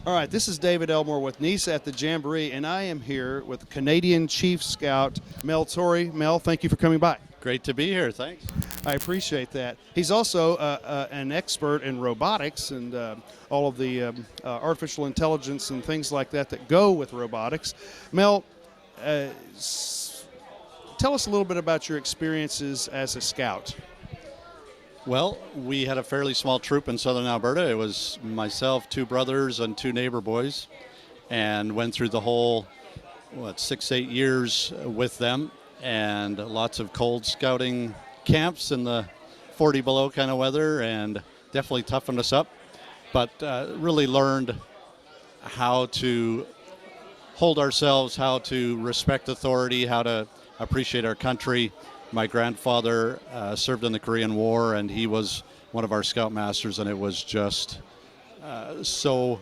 All right, this is David Elmore with NESA at the Jamboree, and I am here with Canadian Chief Scout Mel Torrie. Mel, thank you for coming by. Great to be here, thanks. I appreciate that. He's also an expert in robotics and all of the artificial intelligence and things like that that go with robotics. Mel, tell us a little bit about your experiences as a scout. Well, we had a fairly small troop in southern Alberta. It was myself, two brothers, and two neighbor boys, and went through the whole, 6-8 years with them, and lots of cold scouting camps in the 40 below kind of weather, and definitely toughened us up, but really learned how to hold ourselves, how to respect authority, how to appreciate our country. My grandfather served in the Korean War, and he was one of our scoutmasters, and it was just so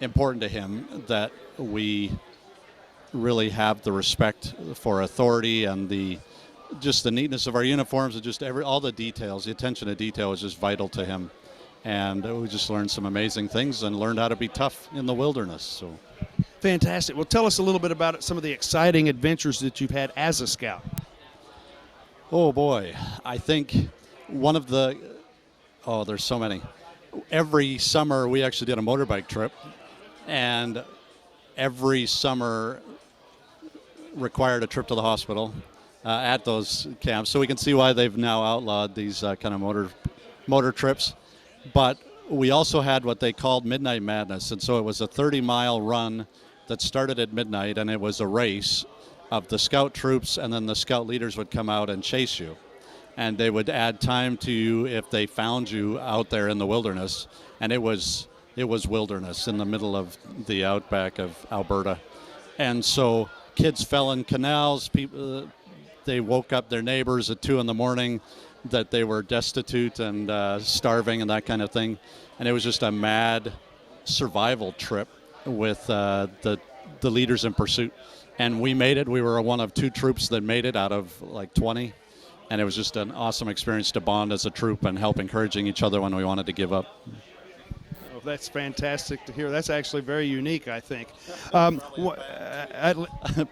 important to him that we really have the respect for authority and just the neatness of our uniforms and just all the details. The attention to detail was just vital to him, and we just learned some amazing things and learned how to be tough in the wilderness. So, fantastic. Well, tell us a little bit about some of the exciting adventures that you've had as a scout. Oh boy, I think one of there's so many. Every summer we actually did a motorbike trip, and every summer required a trip to the hospital at those camps. So we can see why they've now outlawed these kind of motor trips. But we also had what they called Midnight Madness, and so it was a 30-mile run that started at midnight, and it was a race of the scout troops, and then the scout leaders would come out and chase you. And they would add time to you if they found you out there in the wilderness. And it was wilderness in the middle of the outback of Alberta. And so kids fell in canals. People, they woke up their neighbors at 2 a.m. that they were destitute and starving and that kind of thing. And it was just a mad survival trip with the leaders in pursuit. And we made it. We were one of 2 troops that made it out of like 20. And it was just an awesome experience to bond as a troop and help encouraging each other when we wanted to give up. Oh, that's fantastic to hear. That's actually very unique, I think.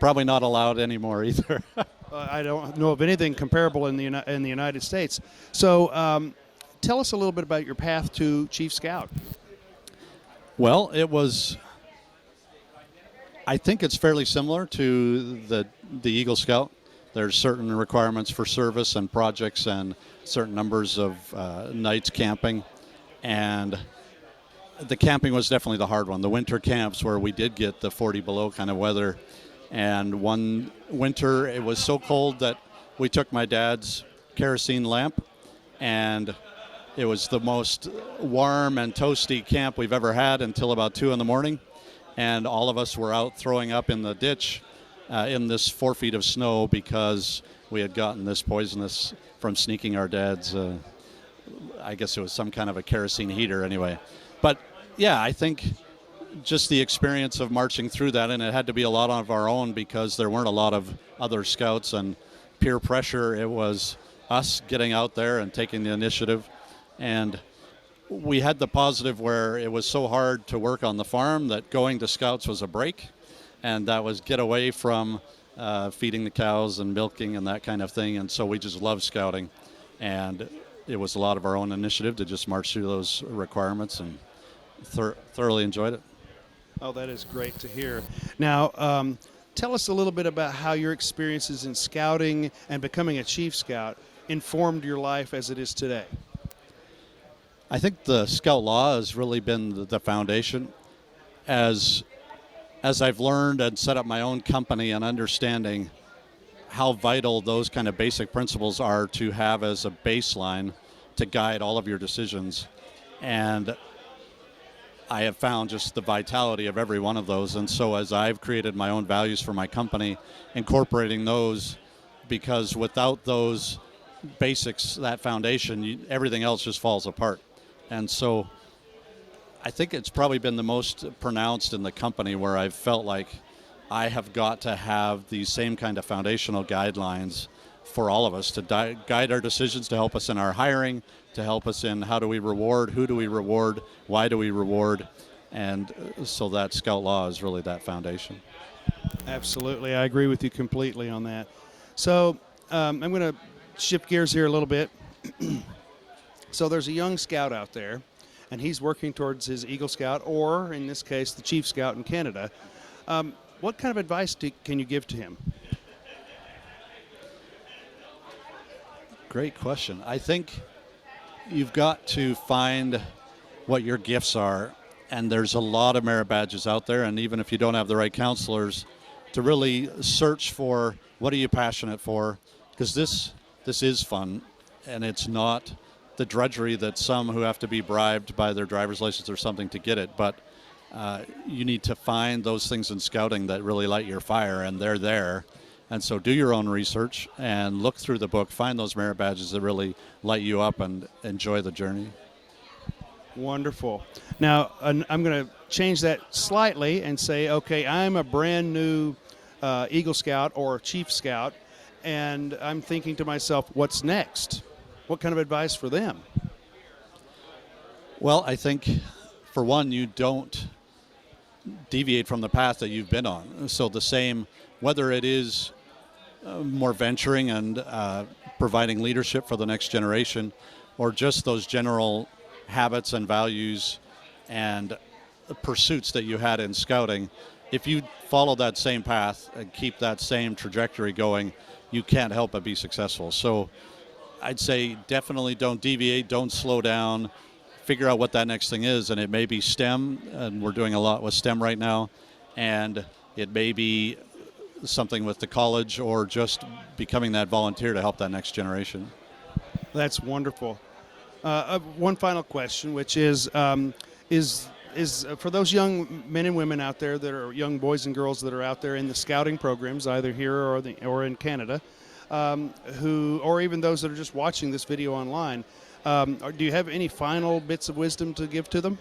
Probably not allowed anymore either. I don't know of anything comparable in the United States. So tell us a little bit about your path to Chief Scout. Well, I think it's fairly similar to the Eagle Scout. There's certain requirements for service and projects and certain numbers of nights camping. And the camping was definitely the hard one. The winter camps where we did get the 40 below kind of weather. And one winter it was so cold that we took my dad's kerosene lamp, and it was the most warm and toasty camp we've ever had until about 2 a.m. And all of us were out throwing up in the ditch in this 4 feet of snow because we had gotten this poisonous from sneaking our dad's, I guess it was some kind of a kerosene heater anyway. But yeah, I think just the experience of marching through that, and it had to be a lot of our own because there weren't a lot of other scouts and peer pressure. It was us getting out there and taking the initiative. And we had the positive where it was so hard to work on the farm that going to scouts was a break, and that was get away from feeding the cows and milking and that kind of thing. And so we just loved scouting, and it was a lot of our own initiative to just march through those requirements, and thoroughly enjoyed it. Oh, that is great to hear. Now, tell us a little bit about how your experiences in scouting and becoming a Chief Scout informed your life as it is today. I think the Scout Law has really been the foundation. As I've learned and set up my own company and understanding how vital those kind of basic principles are to have as a baseline to guide all of your decisions. And I have found just the vitality of every one of those. And so as I've created my own values for my company, incorporating those, because without those basics, that foundation, everything else just falls apart. And so I think it's probably been the most pronounced in the company where I've felt like I have got to have these same kind of foundational guidelines for all of us to guide our decisions, to help us in our hiring, to help us in how do we reward, who do we reward, why do we reward, And so that Scout Law is really that foundation. Absolutely. I agree with you completely on that. So I'm going to shift gears here a little bit. So there's a young scout out there, and he's working towards his Eagle Scout, or in this case, the Chief Scout in Canada. What kind of advice can you give to him? Great question. I think you've got to find what your gifts are, and there's a lot of merit badges out there, and even if you don't have the right counselors, to really search for what are you passionate for, because this is fun, and it's not the drudgery that some who have to be bribed by their driver's license or something to get it, but you need to find those things in scouting that really light your fire, and they're there. And so do your own research and look through the book, find those merit badges that really light you up, and enjoy the journey. Wonderful. Now, I'm going to change that slightly and say, okay, I'm a brand new Eagle Scout or Chief Scout, and I'm thinking to myself, what's next? What kind of advice for them? Well, I think, for one, you don't deviate from the path that you've been on. So the same, whether it is more venturing and providing leadership for the next generation, or just those general habits and values and pursuits that you had in scouting, if you follow that same path and keep that same trajectory going, you can't help but be successful. So I'd say definitely don't deviate, don't slow down, figure out what that next thing is, and it may be STEM, and we're doing a lot with STEM right now, and it may be something with the college, or just becoming that volunteer to help that next generation. That's wonderful. One final question, which is for those young men and women out there, that are young boys and girls that are out there in the scouting programs, either here or in Canada, or even those that are just watching this video online, do you have any final bits of wisdom to give to them?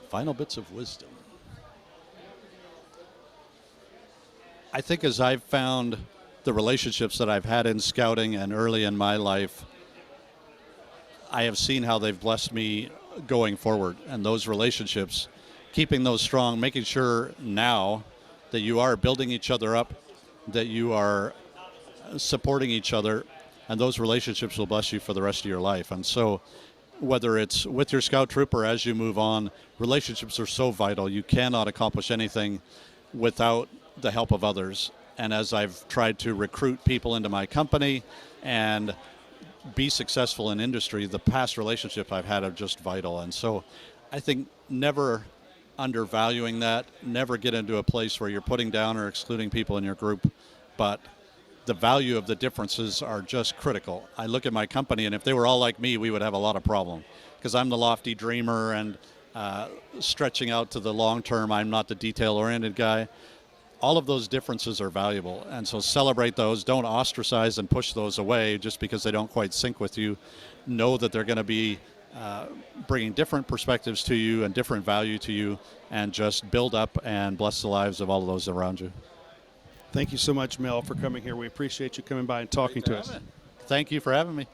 Final bits of wisdom. I think as I've found the relationships that I've had in scouting and early in my life, I have seen how they've blessed me going forward. And those relationships, keeping those strong, making sure now that you are building each other up, that you are supporting each other, and those relationships will bless you for the rest of your life. And so whether it's with your scout troop or as you move on, relationships are so vital. You cannot accomplish anything without the help of others. And as I've tried to recruit people into my company and be successful in industry, the past relationships I've had are just vital. And so I think never undervaluing that, never get into a place where you're putting down or excluding people in your group, but the value of the differences are just critical. I look at my company, and if they were all like me, we would have a lot of problem, because I'm the lofty dreamer and stretching out to the long term. I'm not the detail-oriented guy. All of those differences are valuable, and so celebrate those. Don't ostracize and push those away just because they don't quite sync with you. Know that they're going to be bringing different perspectives to you and different value to you, and just build up and bless the lives of all of those around you. Thank you so much, Mel, for coming here. We appreciate you coming by and talking to us. Thank you for having me.